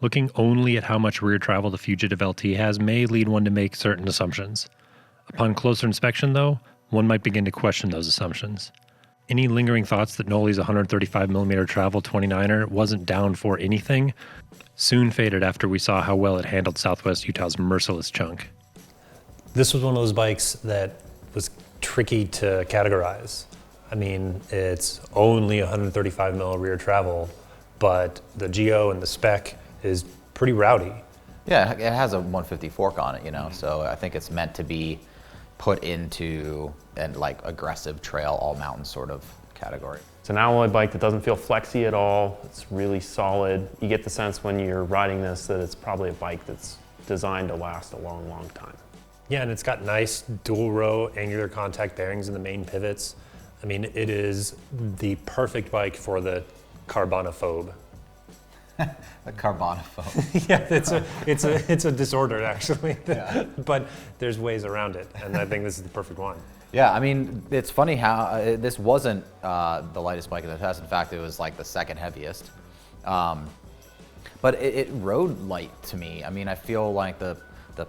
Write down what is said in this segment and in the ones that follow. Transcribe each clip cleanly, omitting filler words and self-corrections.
Looking only at how much rear travel the Fugitive LT has may lead one to make certain assumptions. Upon closer inspection, though, one might begin to question those assumptions. Any lingering thoughts that Knolly's 135mm travel 29er wasn't down for anything soon faded after we saw how well it handled Southwest Utah's merciless chunk. This was one of those bikes that was tricky to categorize. I mean, it's only 135mm rear travel, but the geo and the spec is pretty rowdy. Yeah, it has a 150 fork on it, so I think it's meant to be put into an aggressive trail, all mountain sort of category. It's an alloy bike that doesn't feel flexy at all. It's really solid. You get the sense when you're riding this that it's probably a bike that's designed to last a long, long time. Yeah, and it's got nice dual row angular contact bearings in the main pivots. I mean, it is the perfect bike for the carbonophobe. A carbonophobe. Yeah, it's a disorder actually, yeah. But there's ways around it, and I think this is the perfect one. Yeah, I mean, it's funny how this wasn't the lightest bike in the test. In fact, it was like the second heaviest. But it rode light to me. I mean, I feel like the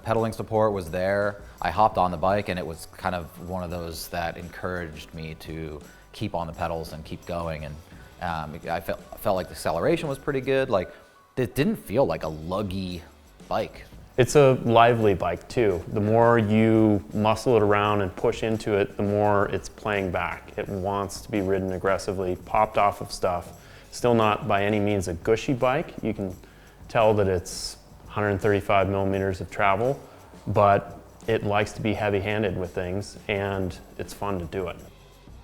pedaling support was there. I hopped on the bike and it was kind of one of those that encouraged me to keep on the pedals and keep going. And I felt like the acceleration was pretty good. Like, it didn't feel like a luggy bike. It's a lively bike too. The more you muscle it around and push into it, the more it's playing back. It wants to be ridden aggressively, popped off of stuff. Still not by any means a gushy bike. You can tell that it's 135mm of travel, but it likes to be heavy-handed with things, and it's fun to do it.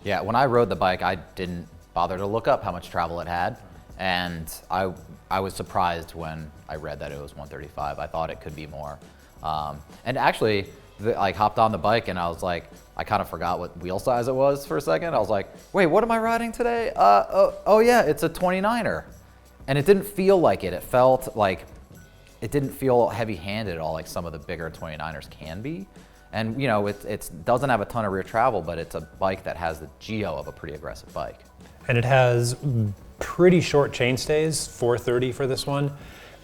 Yeah, when I rode the bike, I didn't bother to look up how much travel it had, and I was surprised when I read that it was 135. I thought it could be more. And actually, hopped on the bike and I was like, I kind of forgot what wheel size it was for a second. I was like, wait, what am I riding today? Oh yeah, it's a 29er. And it didn't feel like it. It felt like, it didn't feel heavy-handed at all like some of the bigger 29ers can be. And it doesn't have a ton of rear travel, but it's a bike that has the geo of a pretty aggressive bike. And it has pretty short chainstays, 430 for this one.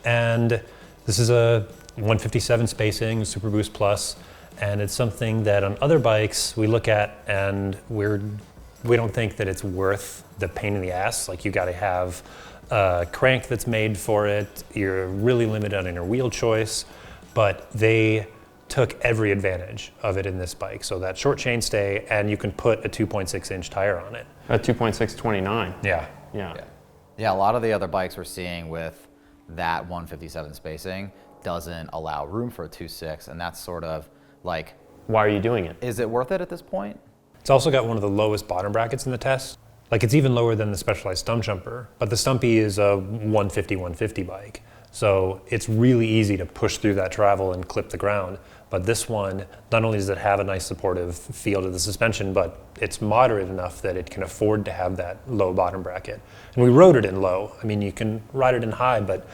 And this is a 157 spacing, Super Boost Plus. And it's something that on other bikes we look at and we don't think that it's worth the pain in the ass. Like, you gotta have a crank that's made for it. You're really limited on your wheel choice, but they took every advantage of it in this bike. So that short chainstay, and you can put a 2.6-inch tire on it. A 2.629. Yeah. Yeah, a lot of the other bikes we're seeing with that 157 spacing doesn't allow room for a 2.6, and that's sort of like, why are you doing it? Is it worth it at this point? It's also got one of the lowest bottom brackets in the test. Like, it's even lower than the Specialized Stump Jumper, but the Stumpy is a 150 bike. So it's really easy to push through that travel and clip the ground. But this one, not only does it have a nice supportive feel to the suspension, but it's moderate enough that it can afford to have that low bottom bracket. And we rode it in low. I mean, you can ride it in high, but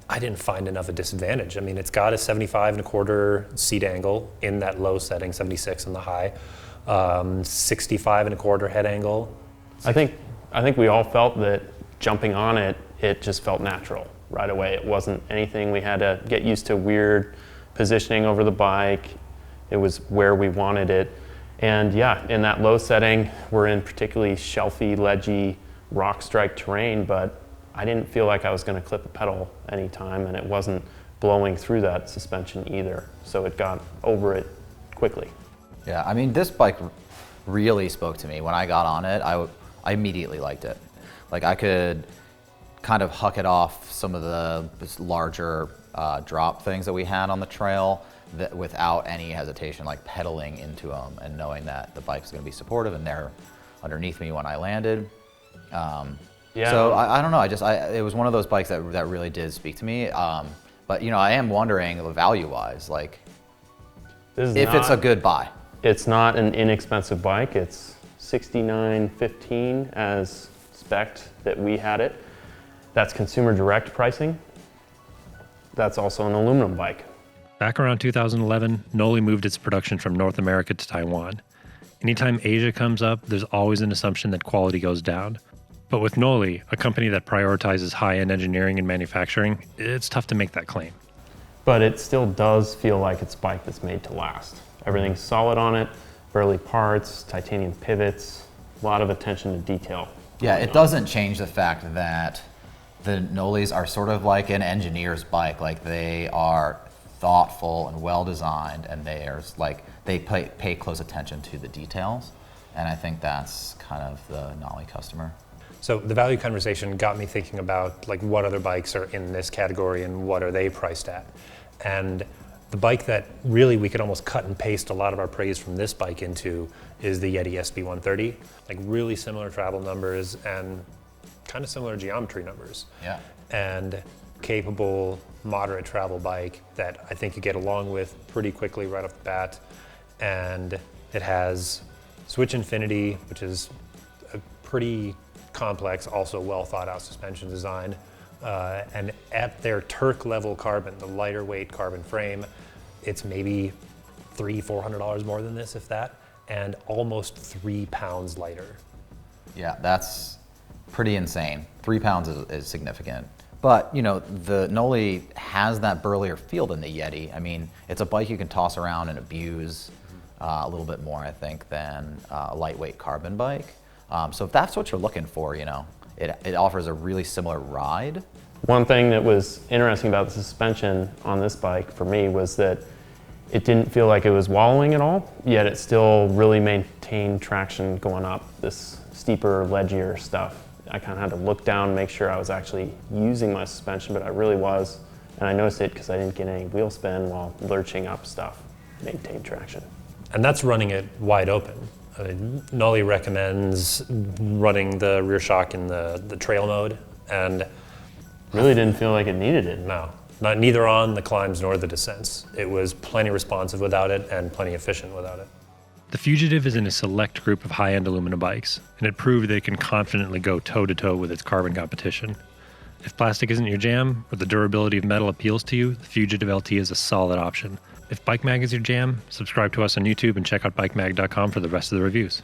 I didn't find enough a disadvantage. I mean, it's got a 75.25 seat angle in that low setting, 76 in the high, 65.25 head angle. I think we all felt that jumping on it, it just felt natural right away. It wasn't anything we had to get used to weird positioning over the bike. It was where we wanted it. And yeah, in that low setting, we're in particularly shelfy, ledgy, rock strike terrain, but I didn't feel like I was going to clip a pedal anytime, and it wasn't blowing through that suspension either. So it got over it quickly. Yeah, I mean, this bike really spoke to me. When I got on it, I immediately liked it. Like, I could kind of huck it off some of the larger drop things that we had on the trail without any hesitation, like pedaling into them and knowing that the bike's going to be supportive and they're underneath me when I landed. Yeah. So I don't know. It was one of those bikes that really did speak to me. But I am wondering value-wise, like, if it's a good buy. It's not an inexpensive bike. It's $69.15 as spec'd that we had it. That's consumer direct pricing. That's also an aluminum bike. Back around 2011, Knolly moved its production from North America to Taiwan. Anytime Asia comes up, there's always an assumption that quality goes down. But with Knolly, a company that prioritizes high-end engineering and manufacturing, it's tough to make that claim. But it still does feel like it's a bike that's made to last. Everything's solid on it, burly parts, titanium pivots, a lot of attention to detail. Yeah, it doesn't change the fact that the Knollys are sort of like an engineer's bike. Like, they are thoughtful and well designed, and they pay close attention to the details. And I think that's kind of the Knolly customer. So the value conversation got me thinking about like what other bikes are in this category and what are they priced at. And the bike that really we could almost cut and paste a lot of our praise from this bike into is the Yeti SB130. Like, really similar travel numbers and kind of similar geometry numbers. Yeah. And capable, moderate travel bike that I think you get along with pretty quickly right off the bat. And it has Switch Infinity, which is a pretty complex, also well thought out suspension design. And at their Turk level carbon, the lighter weight carbon frame, it's maybe $300-400 more than this, if that, and almost 3 pounds lighter. Yeah, that's pretty insane. 3 pounds is significant. But, you know, the Knolly has that burlier feel than the Yeti. I mean, it's a bike you can toss around and abuse a little bit more, I think, than a lightweight carbon bike. So if that's what you're looking for, you know, it offers a really similar ride. One thing that was interesting about the suspension on this bike for me was that it didn't feel like it was wallowing at all, yet it still really maintained traction going up this steeper, ledgier stuff. I kind of had to look down and make sure I was actually using my suspension, but I really was. And I noticed it because I didn't get any wheel spin while lurching up stuff, maintained traction. And that's running it wide open. I mean, Knolly recommends running the rear shock in the trail mode, and Really didn't feel like it needed it. no, neither on the climbs nor the descents. It was plenty responsive without it and plenty efficient without it. The Fugitive is in a select group of high-end aluminum bikes, and it proved that it can confidently go toe-to-toe with its carbon competition. If plastic isn't your jam, or the durability of metal appeals to you, the Fugitive LT is a solid option. If Bike Mag is your jam, subscribe to us on YouTube and check out bikemag.com for the rest of the reviews.